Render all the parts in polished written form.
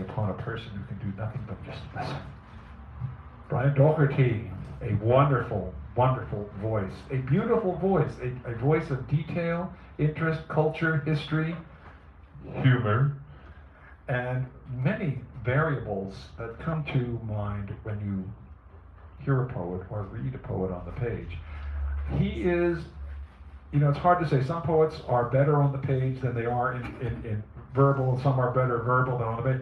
upon a person who can do nothing but just listen. Brian Docherty, a wonderful, wonderful voice, a beautiful voice, a voice of detail, interest, culture, history, humor, and many variables that come to mind when you hear a poet or read a poet on the page. He is, it's hard to say. Some poets are better on the page than they are in verbal, and some are better verbal than on the page.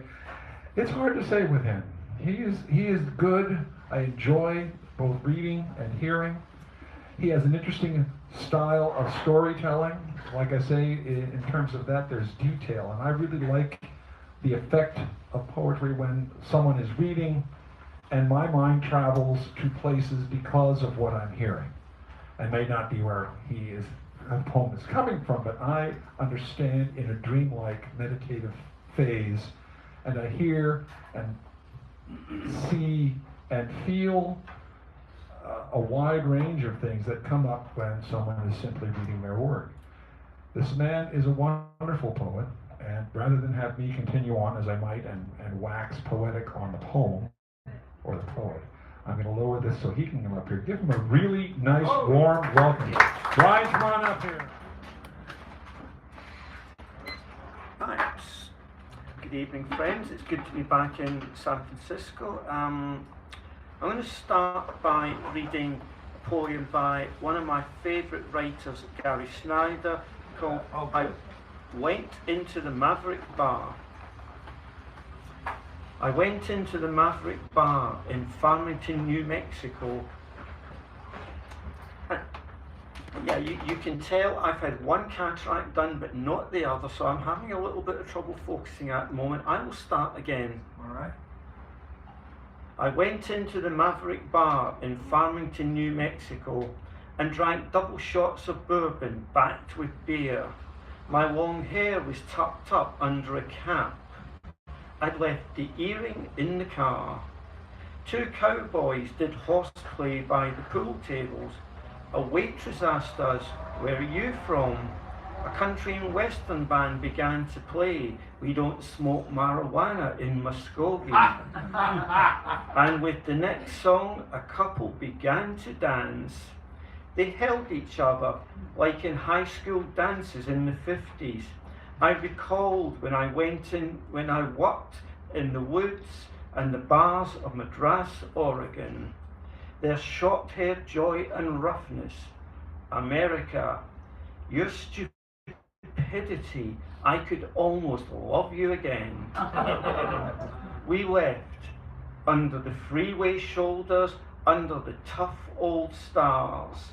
It's hard to say with him. He is good. I enjoy both reading and hearing. He has an interesting style of storytelling. Like I say, in terms of that, there's detail, and I really like the effect of poetry when someone is reading and my mind travels to places because of what I'm hearing. I may not be where a poem is coming from, but I understand in a dreamlike meditative phase, and I hear and see and feel a wide range of things that come up when someone is simply reading their work. This man is a wonderful poet, and rather than have me continue on as I might and wax poetic on the poem or the poet, I'm going to lower this so he can come up here. Give him a really nice, warm welcome. Brian, come on up here. Thanks. Good evening, friends. It's good to be back in San Francisco. I'm going to start by reading a poem by one of my favourite writers, Gary Snyder, called I Went into the Maverick Bar. I went into the Maverick Bar in Farmington, New Mexico. Yeah, you can tell I've had one cataract done but not the other, so I'm having a little bit of trouble focusing at the moment. I will start again. All right. I went into the Maverick Bar in Farmington, New Mexico, and drank double shots of bourbon backed with beer. My long hair was tucked up under a cap. I'd left the earring in the car. Two cowboys did horseplay by the pool tables. A waitress asked us, "Where are you from?" A country and western band began to play, "We don't smoke marijuana in Muskogee." And with the next song, a couple began to dance. They held each other like in high school dances in the 50s. I recalled when I worked in the woods and the bars of Madras, Oregon. Their short-haired joy and roughness. America, your stupidity, I could almost love you again. We left under the freeway shoulders, under the tough old stars,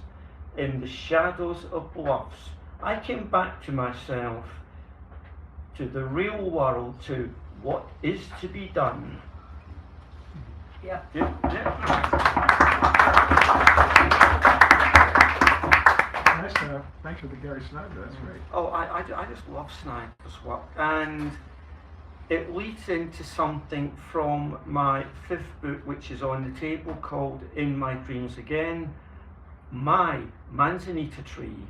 in the shadows of bluffs. I came back to myself, to the real world, to what is to be done. Yeah. Nice. Thanks for the Gary Snyder. That's great. Oh, I just love Snyder's work, and it leads into something from my fifth book, which is on the table, called In My Dreams Again. My manzanita tree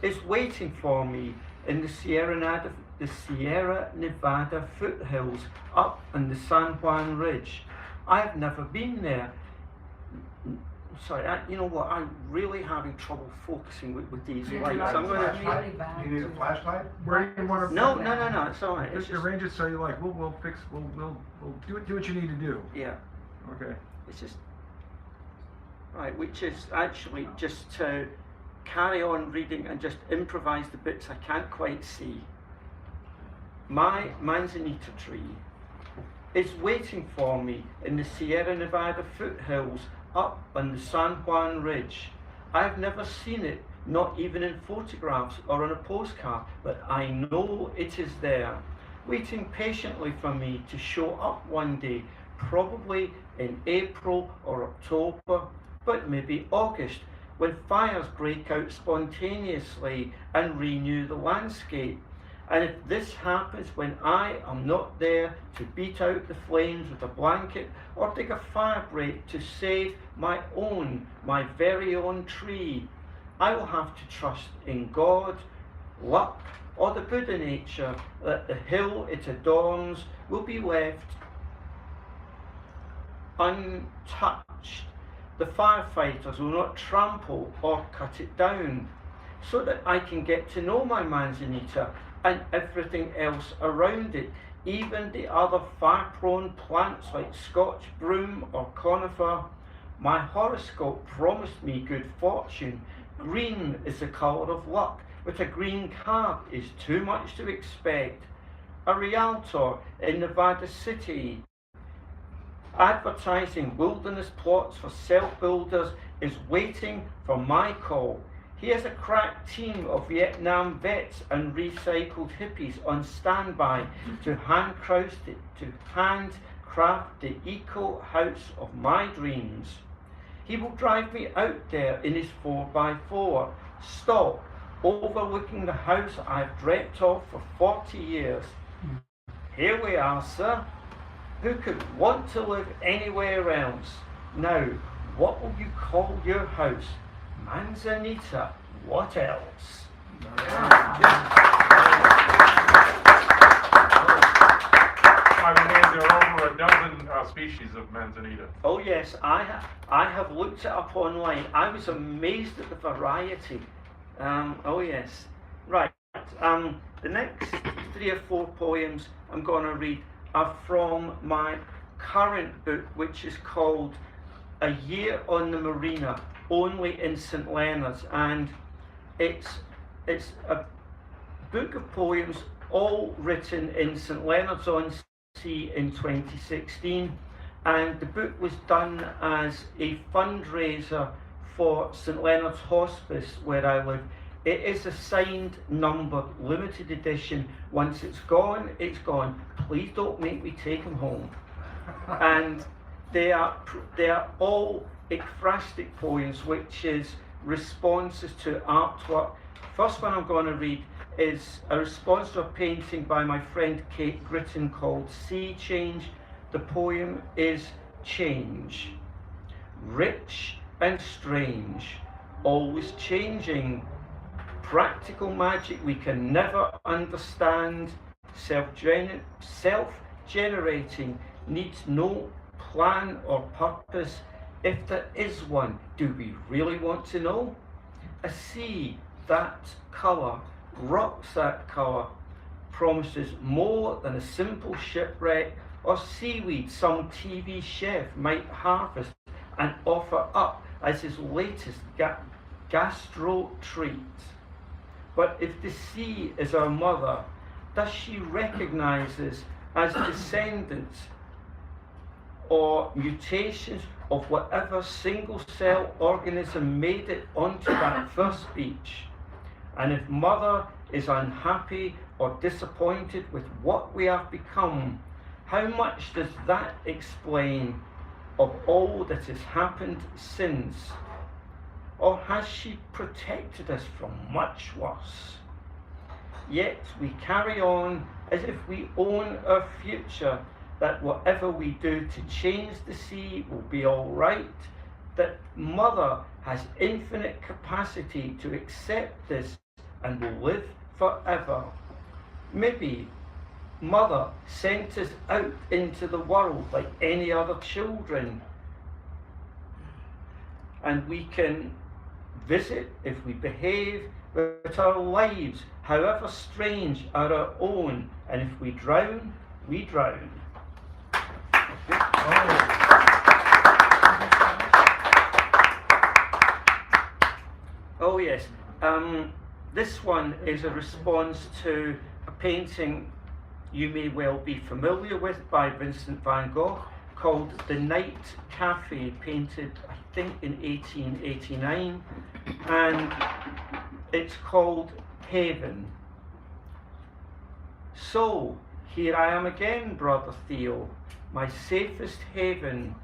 is waiting for me in the Sierra Nevada foothills up on the San Juan Ridge. I've never been there. Sorry, you know what? I'm really having trouble focusing with these lights. I'm going to. You need a flashlight? Where do you want to? No, it's all right. Just arrange it so you like. We'll fix. We'll do what you need to do. Yeah. Okay. It's just right, which is actually just to carry on reading and just improvise the bits I can't quite see. My manzanita tree is waiting for me in the Sierra Nevada foothills up on the San Juan Ridge. I've never seen it, not even in photographs or on a postcard, but I know it is there, waiting patiently for me to show up one day, probably in April or October, but maybe August, when fires break out spontaneously and renew the landscape. And if this happens when I am not there to beat out the flames with a blanket or dig a fire break to save my very own tree, I will have to trust in God, luck, or the Buddha nature that the hill it adorns will be left untouched. The firefighters will not trample or cut it down, so that I can get to know my manzanita and everything else around it, even the other fire-prone plants like Scotch broom or conifer. My horoscope promised me good fortune. Green is the colour of luck, but a green card is too much to expect. A realtor in Nevada City advertising wilderness plots for self-builders is waiting for my call. He has a crack team of Vietnam vets and recycled hippies on standby to handcraft the eco house of my dreams. He will drive me out there in his 4x4, stop, overlooking the house I've dreamt of for 40 years. Here we are, sir. Who could want to live anywhere else? Now, what will you call your house? Manzanita. What else? I believe there are over a dozen species of manzanita. Oh yes, I have looked it up online. I was amazed at the variety. Oh yes. Right. The next 3 or 4 poems I'm going to read are from my current book, which is called A Year on the Marina, only in St Leonard's, and it's a book of poems all written in St Leonard's on Sea in 2016, and the book was done as a fundraiser for St Leonard's Hospice where I live. It is a signed, numbered, limited edition. Once it's gone, it's gone. Please don't make me take them home. And they are all ekphrastic poems, which is responses to artwork. First one I'm going to read is a response to a painting by my friend Kate Gritton called Sea Change. The poem is Change. Rich and strange, always changing. Practical magic we can never understand. Self-generating, needs no plan or purpose. If there is one, do we really want to know? A sea that colour, rocks that colour, promises more than a simple shipwreck or seaweed some TV chef might harvest and offer up as his latest gastro treat. But if the sea is our mother, does she recognise us as descendants or mutations of whatever single-cell organism made it onto that first beach? And if mother is unhappy or disappointed with what we have become, how much does that explain of all that has happened since? Or has she protected us from much worse? Yet we carry on as if we own our future, that whatever we do to change the sea will be all right, that mother has infinite capacity to accept this and will live forever. Maybe mother sent us out into the world like any other children, and we can visit if we behave, but our lives, however strange, are our own, and if we drown, we drown. Oh yes, this one is a response to a painting you may well be familiar with by Vincent van Gogh called The Night Cafe, painted I think in 1889, and it's called Haven. So, here I am again, Brother Theo, my safest haven,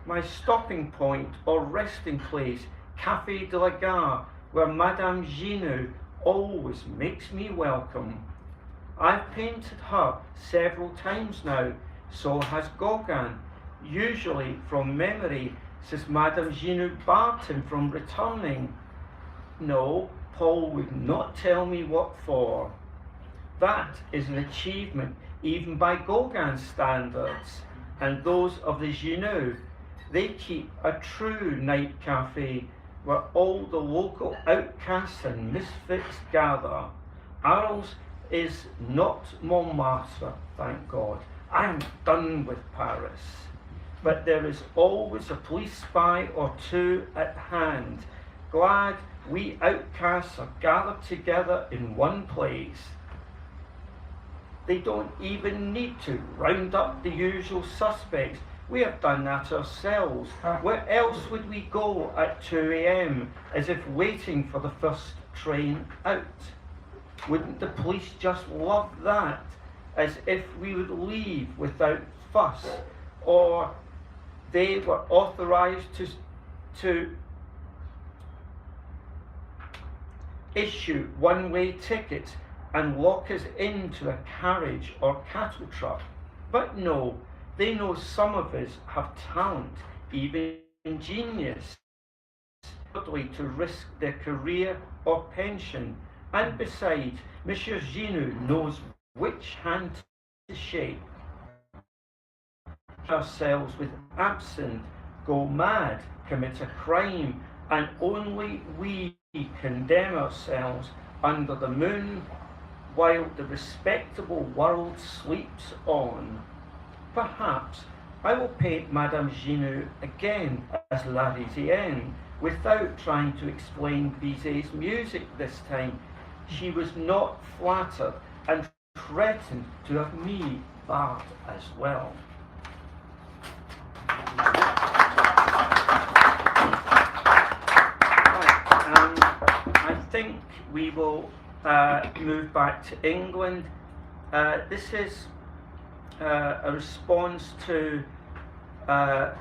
my stopping point or resting place, Café de la Gare, where Madame Ginou always makes me welcome. I've painted her several times now, so has Gauguin, usually from memory, since Madame Ginou barred him from returning. No, Paul would not tell me what for. That is an achievement even by Gauguin's standards, and those of the Genoux. They keep a true night cafe where all the local outcasts and misfits gather. Arles is not Montmartre, thank God. I am done with Paris. But there is always a police spy or two at hand, glad we outcasts are gathered together in one place. They don't even need to round up the usual suspects. We have done that ourselves. Where else would we go at 2 a.m. as if waiting for the first train out? Wouldn't the police just love that? As if we would leave without fuss, or they were authorized to issue one-way tickets and lock us into a carriage or cattle truck. But no, they know some of us have talent, even genius, to risk their career or pension. And besides, Monsieur Genoux knows which hand to shake. Ourselves with absinthe, go mad, commit a crime, and only we condemn ourselves under the moon while the respectable world sleeps on. Perhaps I will paint Madame Genoux again as Larisienne without trying to explain Bizet's music this time. She was not flattered and threatened to have me barred as well. I think we will move back to England. This is a response to an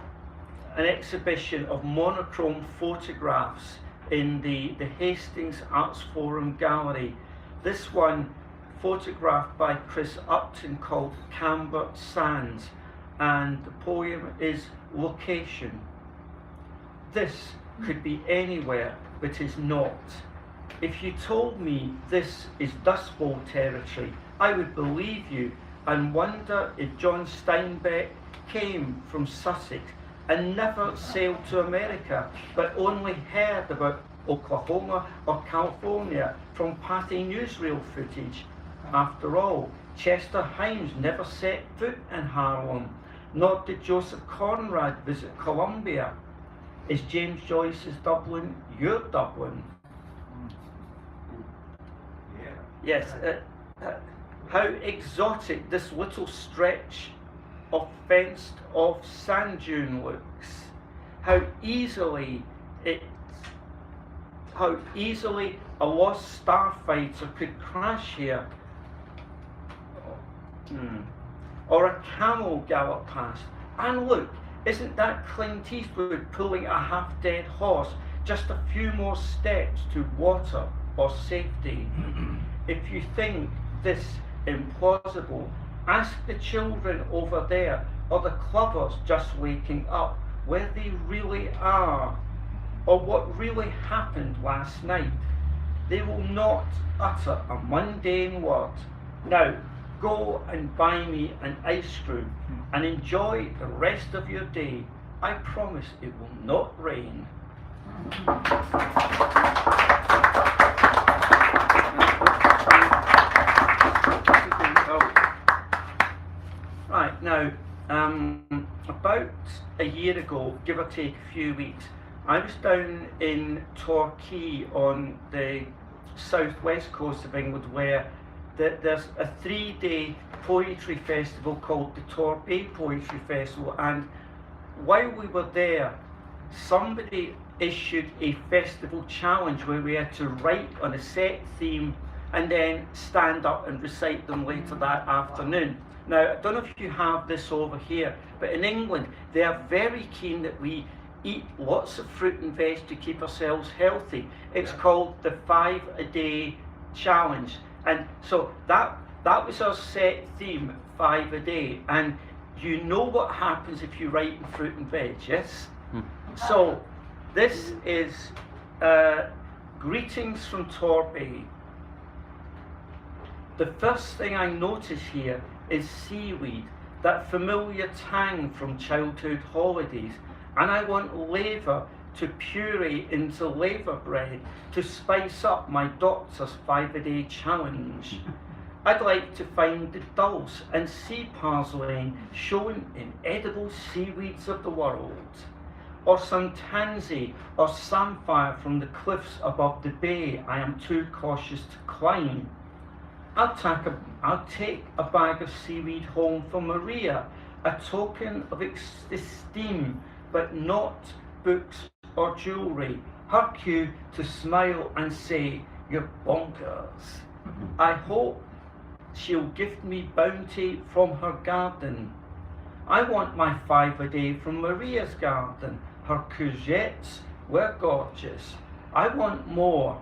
exhibition of monochrome photographs in the Hastings Arts Forum Gallery. This one photographed by Chris Upton called Camber Sands, and the poem is Location. This could be anywhere, but is not. If you told me this is Dust Bowl territory, I would believe you and wonder if John Steinbeck came from Sussex and never sailed to America, but only heard about Oklahoma or California from Patty newsreel footage. After all, Chester Himes never set foot in Harlem, nor did Joseph Conrad visit Columbia. Is James Joyce's Dublin your Dublin? Yes. How exotic this little stretch of fenced-off sand dune looks. How easily a lost starfighter could crash here. Or a camel gallop past. And look, isn't that Clint Eastwood pulling a half-dead horse just a few more steps to water or safety? If you think this implausible, ask the children over there or the clubbers just waking up where they really are or what really happened last night. They will not utter a mundane word. Now, go and buy me an ice cream and enjoy the rest of your day. I promise it will not rain. Right, now, about a year ago, give or take a few weeks, I was down in Torquay on the southwest coast of England where there's a 3-day poetry festival called the Torbay Poetry Festival, and while we were there, somebody issued a festival challenge where we had to write on a set theme and then stand up and recite them later that afternoon. Now, I don't know if you have this over here, but in England, they are very keen that we eat lots of fruit and veg to keep ourselves healthy. It's called the 5-a-day challenge. And so that was our set theme, 5 a day. And you know what happens if you write in fruit and veg, yes? So this is Greetings from Torbay. The first thing I notice here is seaweed, that familiar tang from childhood holidays, and I want laver to puree into laver bread to spice up my doctor's 5-a-day challenge. I'd like to find the dulse and sea parsley shown in edible seaweeds of the world, or some tansy or samphire from the cliffs above the bay I am too cautious to climb. I'll take a bag of seaweed home for Maria, a token of esteem, but not books or jewellery. Her cue to smile and say, "You're bonkers." I hope she'll gift me bounty from her garden. I want my 5-a-day from Maria's garden. Her courgettes were gorgeous. I want more.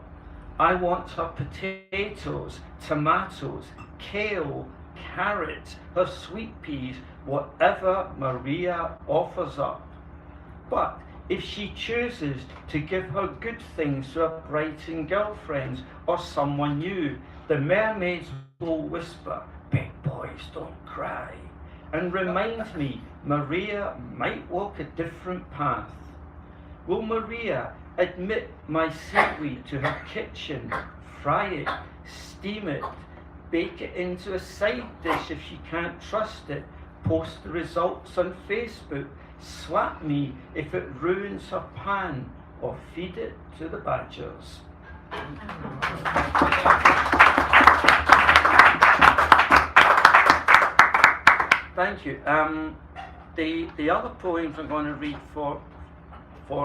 I want her potatoes, tomatoes, kale, carrot, her sweet peas, whatever Maria offers up. But if she chooses to give her good things to her Brighton girlfriends or someone new, the mermaids will whisper, "Big boys don't cry," and remind me Maria might walk a different path. Will Maria admit my seaweed to her kitchen, fry it, steam it, bake it into a side dish if she can't trust it, post the results on Facebook, slap me if it ruins her pan, or feed it to the badgers? Thank you. The other poems I'm going to read for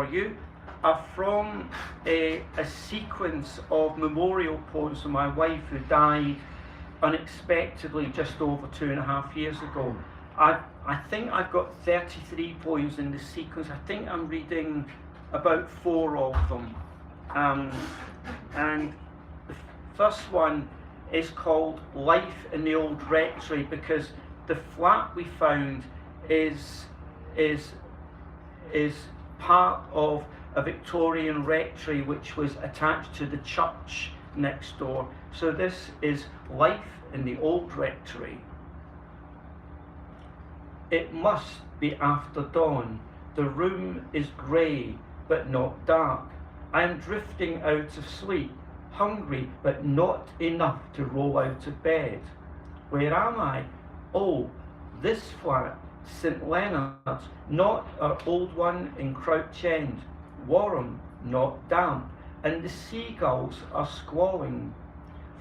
you are from a sequence of memorial poems from my wife, who died unexpectedly just over 2.5 years ago. I think I've got 33 poems in the sequence. I think I'm reading about 4 of them. And the first one is called Life in the Old Rectory, because the flat we found is part of a Victorian rectory which was attached to the church next door. So this is Life in the Old Rectory. It must be after dawn. The room is grey but not dark. I am drifting out of sleep, hungry but not enough to roll out of bed. Where am I? Oh, this flat, St Leonard's, not our old one in Crouch End. Warm, not damp, and the seagulls are squalling.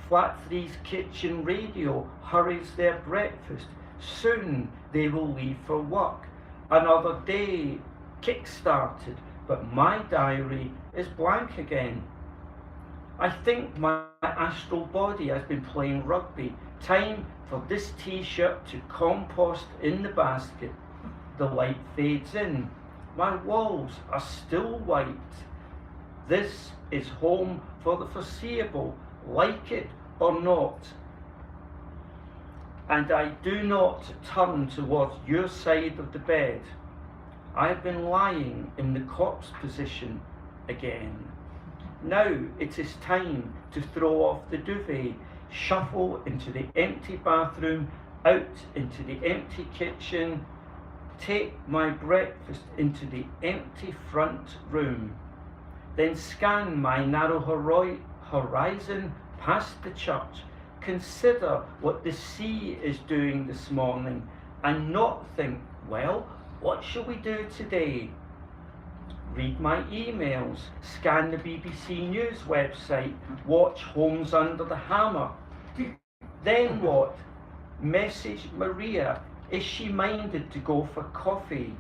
Flat 3's kitchen radio hurries their breakfast. Soon they will leave for work. Another day kick-started, but my diary is blank again. I think my astral body has been playing rugby. Time for this t-shirt to compost in the basket. The light fades in. My walls are still white. This is home for the foreseeable, like it or not. And I do not turn towards your side of the bed. I have been lying in the corpse position again. Now it is time to throw off the duvet, shuffle into the empty bathroom, out into the empty kitchen, take my breakfast into the empty front room, then scan my narrow horizon past the church, consider what the sea is doing this morning, and not think, well, what shall we do today? Read my emails, scan the BBC News website, watch Homes Under the Hammer. Then what? Message Maria. Is she minded to go for coffee?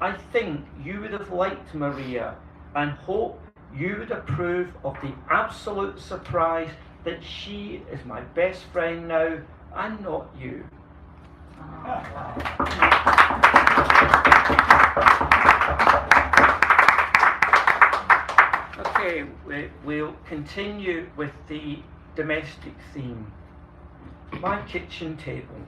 I think you would have liked Maria, and hope you would approve of the absolute surprise that she is my best friend now and not you. Okay, we'll continue with the domestic theme. My kitchen table.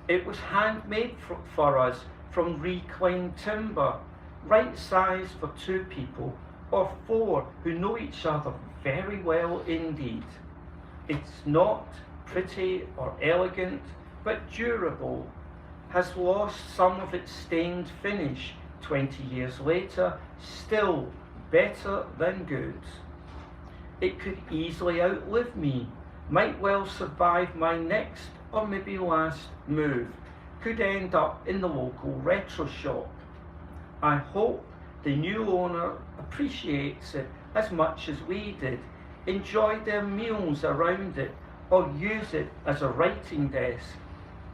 It was handmade for us from reclaimed timber, right size for 2 people, or four who know each other very well indeed. It's not pretty or elegant, but durable, has lost some of its stained finish 20 years later, still better than good. It could easily outlive me, might well survive my next or maybe last move, could end up in the local retro shop. I hope the new owner appreciates it as much as we did, enjoy their meals around it, or use it as a writing desk.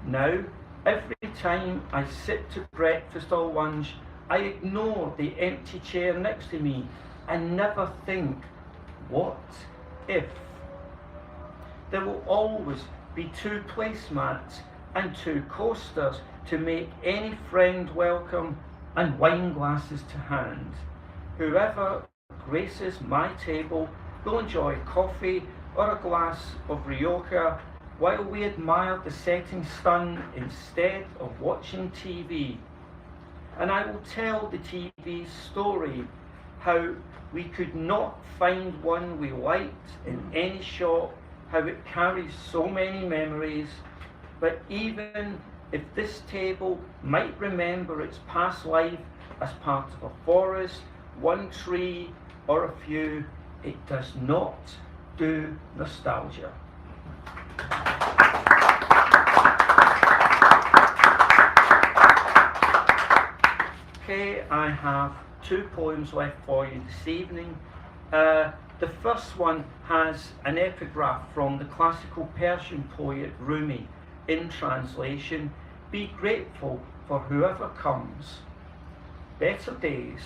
Now, every time I sit to breakfast or lunch, I ignore the empty chair next to me and never think, what if? There will always be 2 placemats and 2 coasters to make any friend welcome and wine glasses to hand. Whoever graces my table will enjoy coffee or a glass of Rioja while we admire the setting sun instead of watching TV. And I will tell the TV story, how we could not find one we liked in any shop, how it carries so many memories, but even if this table might remember its past life as part of a forest, one tree, or a few, it does not do nostalgia. Okay, I have 2 poems left for you this evening. The first one has an epigraph from the classical Persian poet Rumi, in translation, "Be grateful for whoever comes. Better days.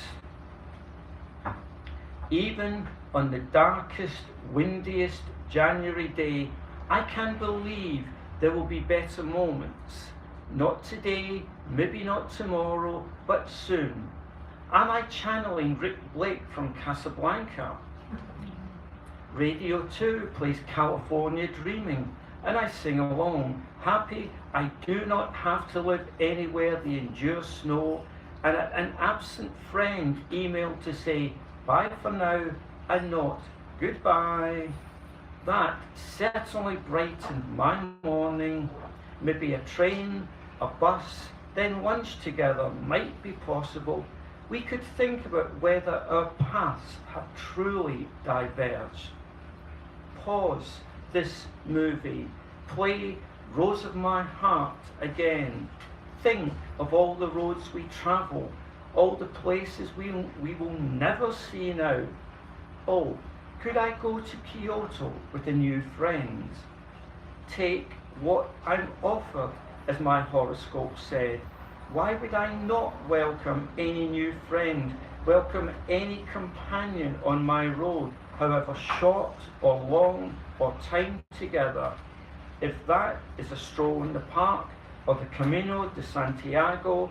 Even on the darkest, windiest January day, I can believe there will be better moments. Not today, maybe not tomorrow, but soon. Am I channeling Rick Blake from Casablanca? Radio 2 plays California Dreaming, and I sing along, happy I do not have to live anywhere that endures snow, and an absent friend emailed to say bye for now and not goodbye. That certainly brightened my morning. Maybe a train, a bus, then lunch together might be possible. We could think about whether our paths have truly diverged. Pause this movie, play Rose of My Heart again. Think of all the roads we travel, all the places we will never see now. Oh, could I go to Kyoto with a new friend? Take what I'm offered, as my horoscope said. Why would I not welcome any new friend, welcome any companion on my road, however short or long or time together? If that is a stroll in the park or the Camino de Santiago,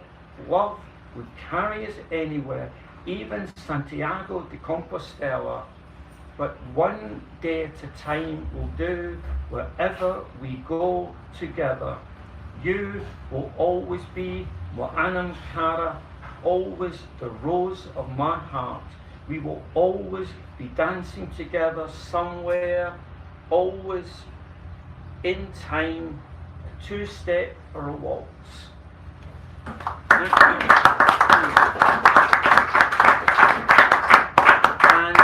love would carry us anywhere, even Santiago de Compostela. But one day at a time will do, wherever we go together. You will always be Mo'anam Kara, always the rose of my heart. We will always be dancing together somewhere, always in time, a 2-step or a waltz. Thank you. And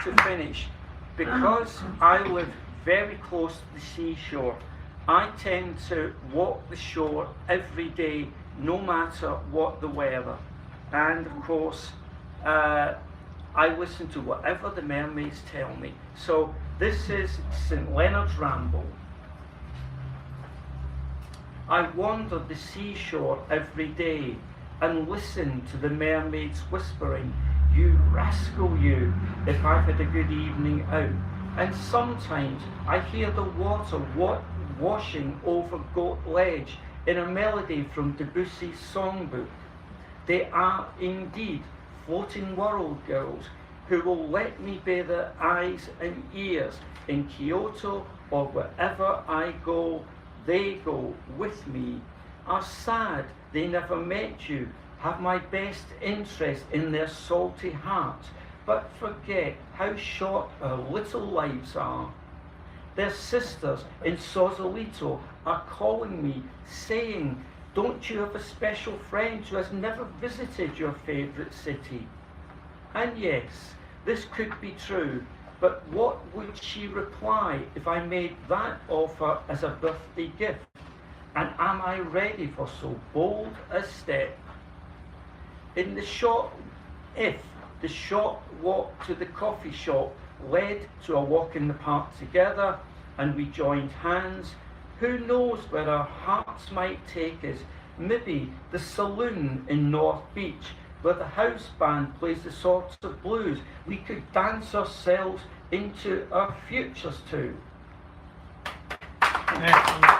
to finish, because I live very close to the seashore, I tend to walk the shore every day, no matter what the weather. And of course, I listen to whatever the mermaids tell me. So this is St. Leonard's Ramble. I wander the seashore every day and listen to the mermaids whispering, "You rascal you, if I've had a good evening out." And sometimes I hear the water washing over Goat Ledge in a melody from Debussy's songbook. They are indeed floating world girls who will let me be their eyes and ears in Kyoto or wherever I go. They go with me, are sad they never met you, have my best interest in their salty heart, but forget how short our little lives are. Their sisters in Sausalito are calling me, saying, don't you have a special friend who has never visited your favourite city? And yes, this could be true, but what would she reply if I made that offer as a birthday gift? And am I ready for so bold a step? If the short walk to the coffee shop led to a walk in the park together and we joined hands, who knows where our hearts might take us? Maybe the saloon in North Beach where the house band plays the sorts of blues we could dance ourselves into our futures to. Excellent.